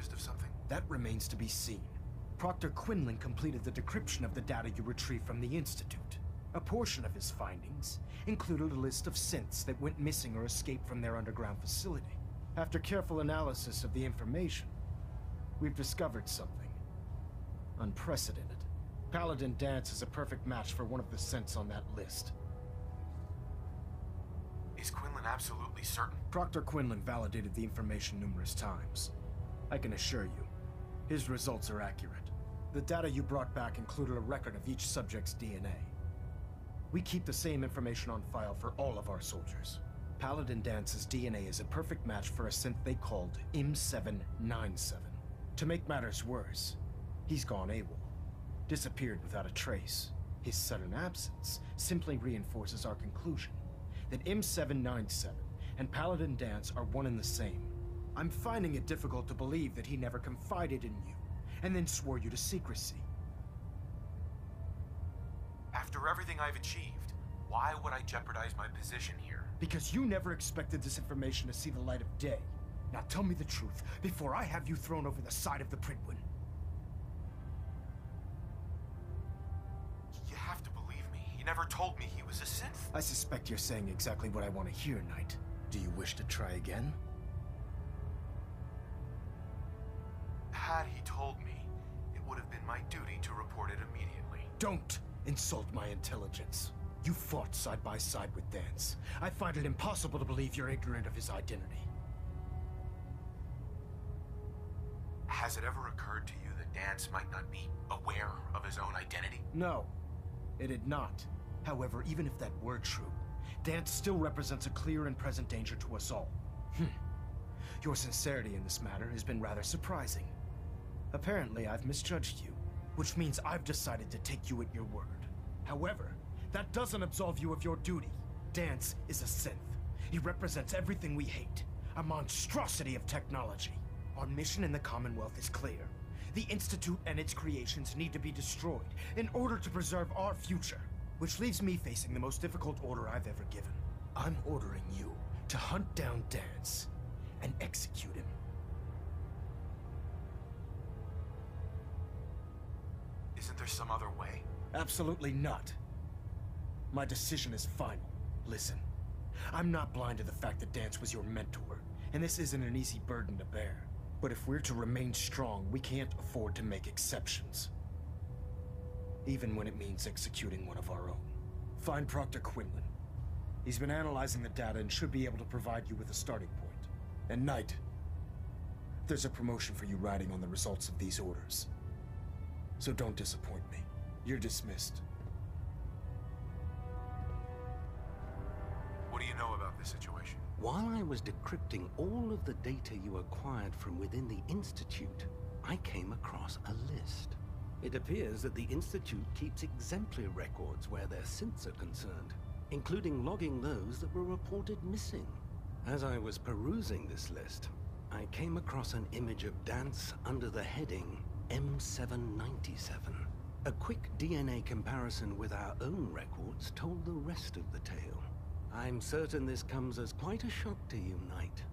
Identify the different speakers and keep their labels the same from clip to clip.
Speaker 1: accused of something?
Speaker 2: That remains to be seen. Proctor Quinlan completed the decryption of the data you retrieved from the Institute. A portion of his findings included a list of synths that went missing or escaped from their underground facility. After careful analysis of the information, we've discovered something unprecedented. Paladin Danse is a perfect match for one of the synths on that list.
Speaker 1: Is Quinlan absolutely certain?
Speaker 2: Proctor Quinlan validated the information numerous times. I can assure you, his results are accurate. The data you brought back included a record of each subject's DNA. We keep the same information on file for all of our soldiers. Paladin Danse's DNA is a perfect match for a synth they called M797. To make matters worse, he's gone AWOL, disappeared without a trace. His sudden absence simply reinforces our conclusion that M797 and Paladin Danse are one and the same. I'm finding it difficult to believe that he never confided in you, and then swore you to secrecy.
Speaker 1: After everything I've achieved, why would I jeopardize my position here?
Speaker 2: Because you never expected this information to see the light of day. Now tell me the truth, before I have you thrown over the side of the Pridwin.
Speaker 1: You have to believe me. He never told me he was a synth.
Speaker 2: I suspect you're saying exactly what I want to hear, Knight. Do you wish to try again?
Speaker 1: Had he told me, it would have been my duty to report it immediately.
Speaker 2: Don't insult my intelligence. You fought side by side with Danse. I find it impossible to believe you're ignorant of his identity.
Speaker 1: Has it ever occurred to you that Danse might not be aware of his own identity?
Speaker 2: No, it did not. However, even if that were true, Danse still represents a clear and present danger to us all. Your sincerity in this matter has been rather surprising. Apparently, I've misjudged you, which means I've decided to take you at your word. However, that doesn't absolve you of your duty. Danse is a synth. He represents everything we hate, a monstrosity of technology. Our mission in the Commonwealth is clear. The Institute and its creations need to be destroyed in order to preserve our future, which leaves me facing the most difficult order I've ever given. I'm ordering you to hunt down Danse and execute him.
Speaker 1: Isn't there some other way?
Speaker 2: Absolutely not. My decision is final. Listen, I'm not blind to the fact that Danse was your mentor, and this isn't an easy burden to bear. But if we're to remain strong, we can't afford to make exceptions. Even when it means executing one of our own. Find Proctor Quinlan. He's been analyzing the data and should be able to provide you with a starting point. And Knight, there's a promotion for you riding on the results of these orders. So don't disappoint me. You're dismissed.
Speaker 1: What do you know about this situation?
Speaker 3: While I was decrypting all of the data you acquired from within the Institute, I came across a list. It appears that the Institute keeps exemplary records where their synths are concerned, including logging those that were reported missing. As I was perusing this list, I came across an image of Danse under the heading M797. A quick DNA comparison with our own records told the rest of the tale. I'm certain this comes as quite a shock to you, Knight.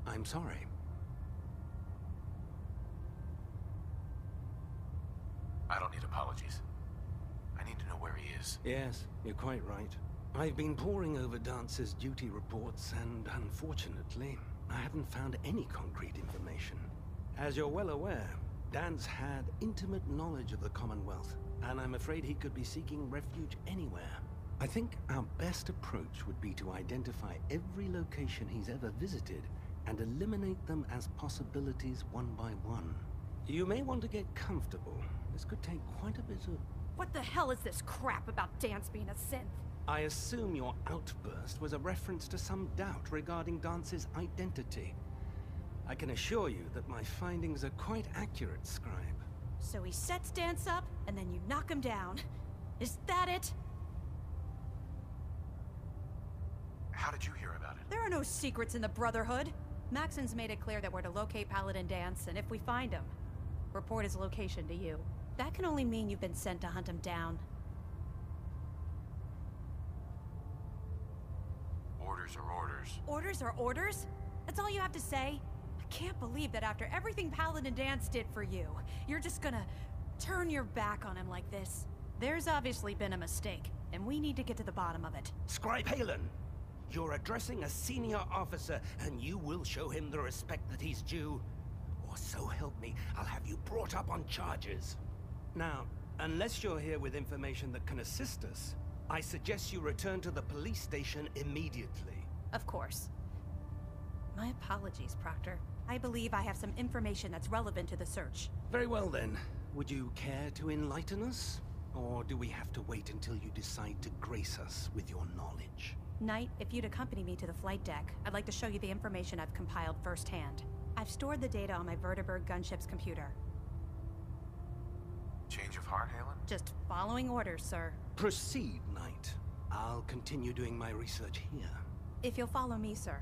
Speaker 3: I'm sorry.
Speaker 1: I don't need apologies. I need to know where he is.
Speaker 3: Yes, you're quite right. I've been poring over Dance's duty reports, and unfortunately, I haven't found any concrete information. As you're well aware, Danse had intimate knowledge of the Commonwealth, and I'm afraid he could be seeking refuge anywhere. I think our best approach would be to identify every location he's ever visited and eliminate them as possibilities one by one. You may want to get comfortable. This could take quite a bit of...
Speaker 4: What the hell is this crap about Danse being a synth?
Speaker 3: I assume your outburst was a reference to some doubt regarding Dance's identity. I can assure you that my findings are quite accurate, Scribe.
Speaker 4: So he sets Danse up, and then you knock him down. Is that it?
Speaker 1: How did you hear about it?
Speaker 4: There are no secrets in the Brotherhood. Maxon's made it clear that we're to locate Paladin Danse, and if we find him, report his location to you. That can only mean you've been sent to hunt him down.
Speaker 1: Orders are orders.
Speaker 4: Orders are orders? That's all you have to say? I can't believe that after everything Paladin Danse did for you, you're just gonna turn your back on him like this. There's obviously been a mistake, and we need to get to the bottom of it.
Speaker 3: Scribe Halen, you're addressing a senior officer, and you will show him the respect that he's due. Or so help me, I'll have you brought up on charges. Now, unless you're here with information that can assist us, I suggest you return to the police station immediately.
Speaker 4: Of course. My apologies, Proctor. I believe I have some information that's relevant to the search.
Speaker 3: Very well then. Would you care to enlighten us? Or do we have to wait until you decide to grace us with your knowledge?
Speaker 4: Knight, if you'd accompany me to the flight deck, I'd like to show you the information I've compiled firsthand. I've stored the data on my Vertibird gunship's computer.
Speaker 1: Change of heart, Halen?
Speaker 4: Just following orders, sir.
Speaker 3: Proceed, Knight. I'll continue doing my research here.
Speaker 4: If you'll follow me, sir.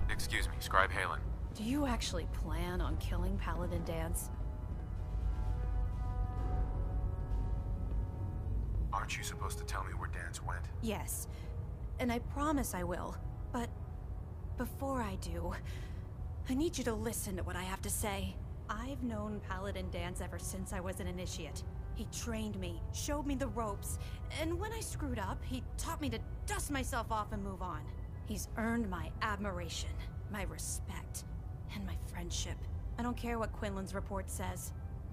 Speaker 1: Excuse me, Scribe Halen.
Speaker 4: Do you actually plan on killing Paladin Danse?
Speaker 1: Aren't you supposed to tell me where Danse went?
Speaker 4: Yes. And I promise I will. But before I do, I need you to listen to what I have to say. I've known Paladin Danse ever since I was an initiate. He trained me, showed me the ropes, and when I screwed up, he taught me to dust myself off and move on. He's earned my admiration, my respect, and my friendship. I don't care what Quinlan's report says.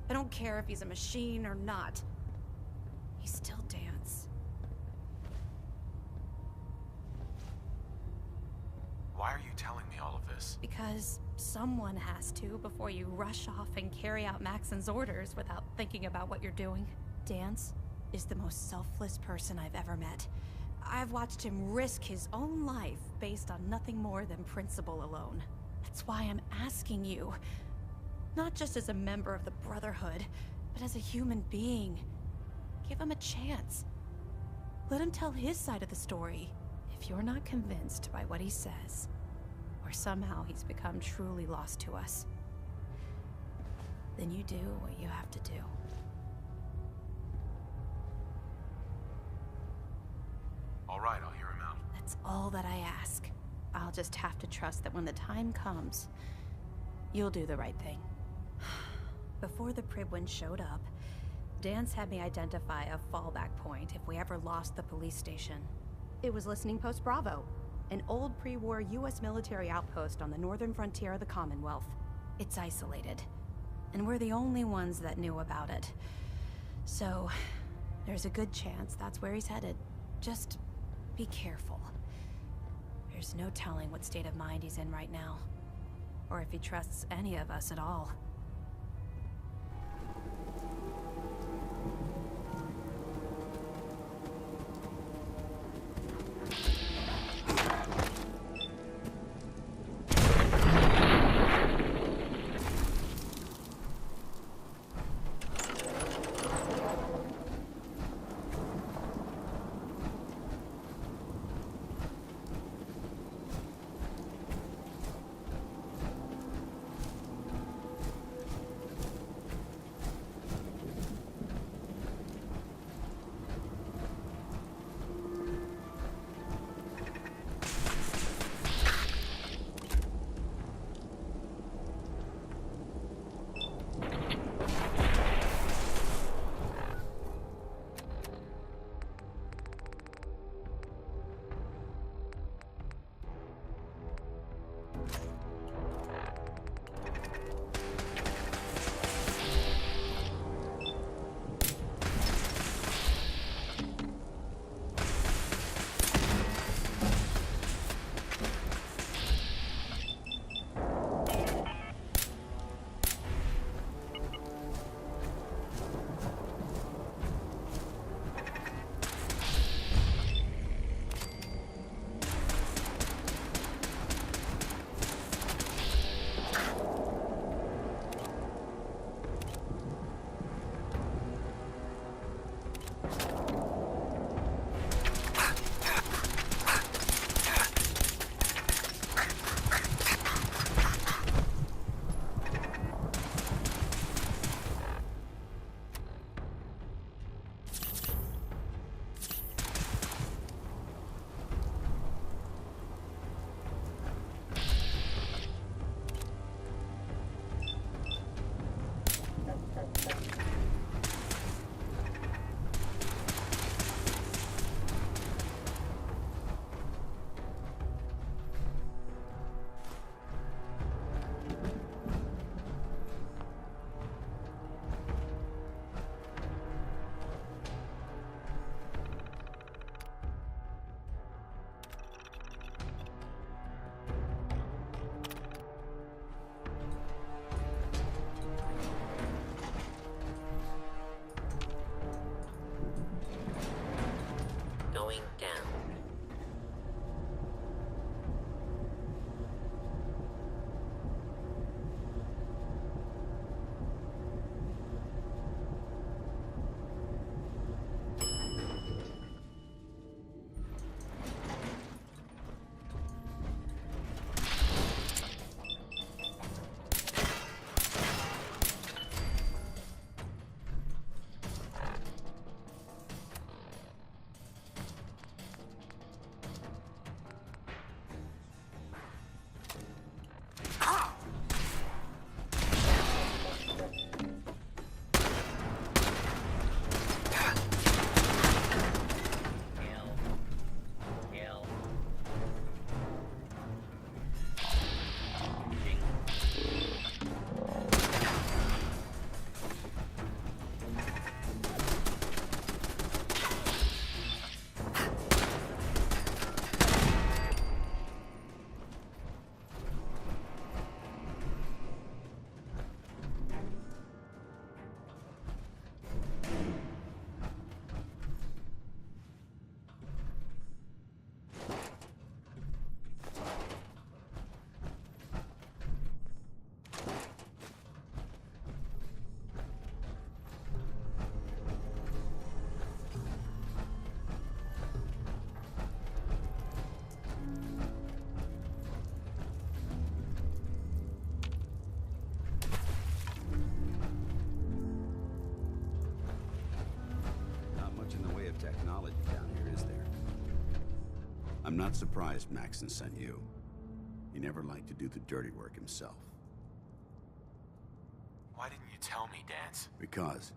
Speaker 4: I don't care if he's a machine or not. He's still Danse.
Speaker 1: Why are you telling me all of this?
Speaker 4: Because someone has to before you rush off and carry out Maxon's orders without thinking about what you're doing. Danse is the most selfless person I've ever met. I've watched him risk his own life based on nothing more than principle alone. That's why I'm asking you, not just as a member of the Brotherhood, but as a human being. Give him a chance. Let him tell his side of the story. If you're not convinced by what he says, or somehow he's become truly lost to us, then you do what you have to do.
Speaker 1: All right, I'll hear him out.
Speaker 4: That's all that I ask. I'll just have to trust that when the time comes, you'll do the right thing. Before the Pribwin showed up, Danse had me identify a fallback point if we ever lost the police station. It was Listening Post Bravo, an old pre-war US military outpost on the northern frontier of the Commonwealth. It's isolated, and we're the only ones that knew about it. So, there's a good chance that's where he's headed. Just be careful. There's no telling what state of mind he's in right now, or if he trusts any of us at all.
Speaker 5: I'm not surprised Maxon sent you. He never liked to do the dirty work himself.
Speaker 1: Why didn't you tell me, Danse?
Speaker 5: Because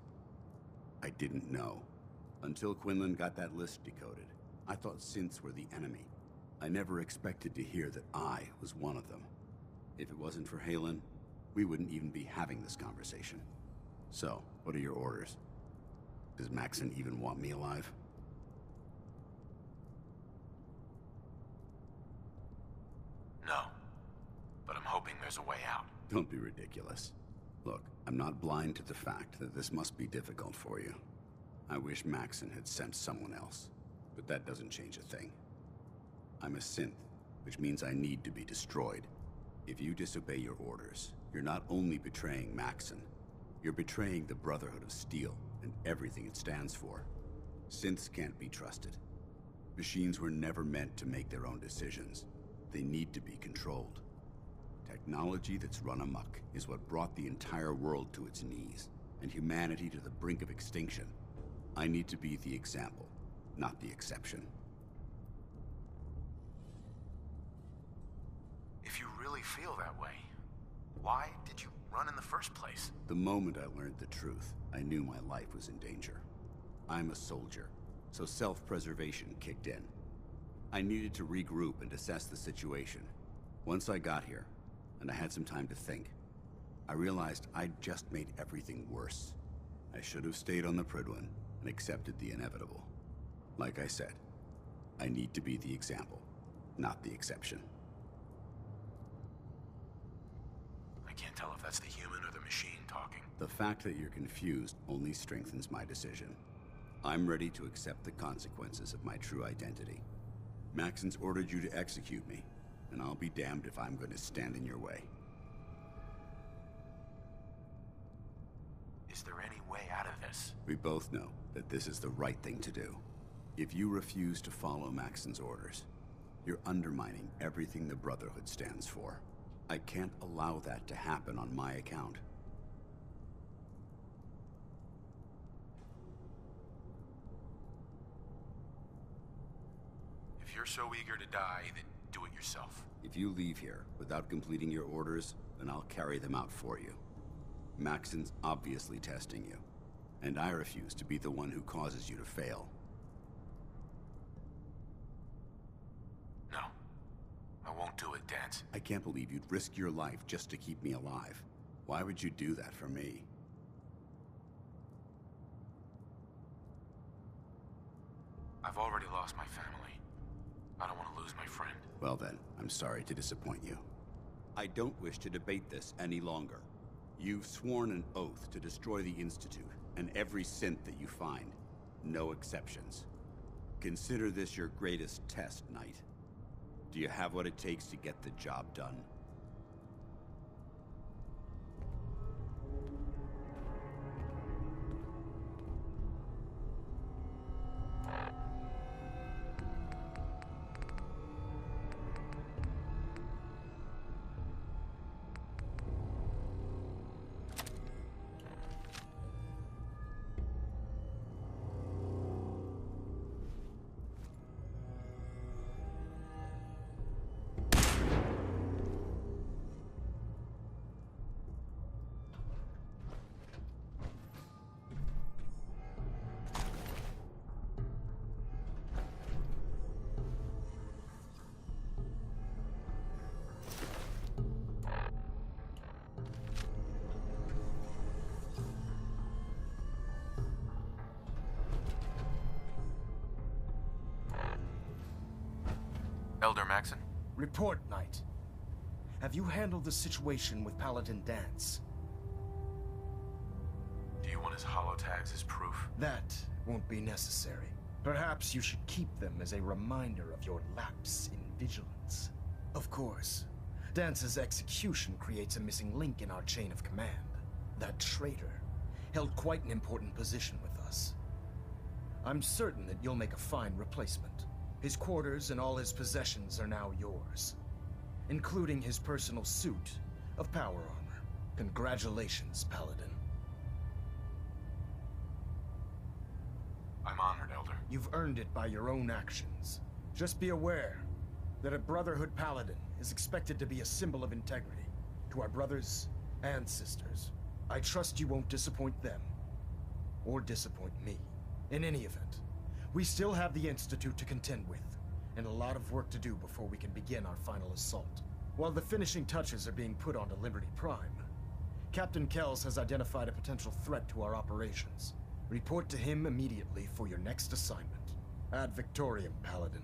Speaker 5: I didn't know. Until Quinlan got that list decoded, I thought synths were the enemy. I never expected to hear that I was one of them. If it wasn't for Halen, we wouldn't even be having this conversation. So, what are your orders? Does Maxon even want me alive?
Speaker 1: No. But I'm hoping there's a way out.
Speaker 5: Don't be ridiculous. Look, I'm not blind to the fact that this must be difficult for you. I wish Maxon had sent someone else, but that doesn't change a thing. I'm a synth, which means I need to be destroyed. If you disobey your orders, you're not only betraying Maxon, you're betraying the Brotherhood of Steel and everything it stands for. Synths can't be trusted. Machines were never meant to make their own decisions. They need to be controlled. Technology that's run amok is what brought the entire world to its knees, and humanity to the brink of extinction. I need to be the example, not the exception.
Speaker 1: If you really feel that way, why did you run in the first place?
Speaker 5: The moment I learned the truth, I knew my life was in danger. I'm a soldier, so self-preservation kicked in. I needed to regroup and assess the situation. Once I got here, and I had some time to think, I realized I'd just made everything worse. I should have stayed on the Prydwen and accepted the inevitable. Like I said, I need to be the example, not the exception.
Speaker 1: I can't tell if that's the human or the machine talking.
Speaker 5: The fact that you're confused only strengthens my decision. I'm ready to accept the consequences of my true identity. Maxon's ordered you to execute me, and I'll be damned if I'm going to stand in your way.
Speaker 1: Is there any way out of this?
Speaker 5: We both know that this is the right thing to do. If you refuse to follow Maxon's orders, you're undermining everything the Brotherhood stands for. I can't allow that to happen on my account.
Speaker 1: If you're so eager to die, then do it yourself.
Speaker 5: If you leave here without completing your orders, then I'll carry them out for you. Maxon's obviously testing you, and I refuse to be the one who causes you to fail.
Speaker 1: No. I won't do it, Danse.
Speaker 5: I can't believe you'd risk your life just to keep me alive. Why would you do that for me?
Speaker 1: I've already lost my family. I don't want to lose my friend.
Speaker 5: Well then, I'm sorry to disappoint you. I don't wish to debate this any longer. You've sworn an oath to destroy the Institute and every synth that you find. No exceptions. Consider this your greatest test, Knight. Do you have what it takes to get the job done?
Speaker 1: Elder Maxon?
Speaker 2: Report, Knight. Have you handled the situation with Paladin Danse?
Speaker 1: Do you want his holotags as proof?
Speaker 2: That won't be necessary. Perhaps you should keep them as a reminder of your lapse in vigilance. Of course, Dance's execution creates a missing link in our chain of command. That traitor held quite an important position with us. I'm certain that you'll make a fine replacement. His quarters and all his possessions are now yours, including his personal suit of power armor. Congratulations, Paladin.
Speaker 1: I'm honored, Elder.
Speaker 2: You've earned it by your own actions. Just be aware that a Brotherhood Paladin is expected to be a symbol of integrity to our brothers and sisters. I trust you won't disappoint them, or disappoint me. In any event, we still have the Institute to contend with, and a lot of work to do before we can begin our final assault. While the finishing touches are being put onto Liberty Prime, Captain Kells has identified a potential threat to our operations. Report to him immediately for your next assignment. Ad Victoriam, Paladin.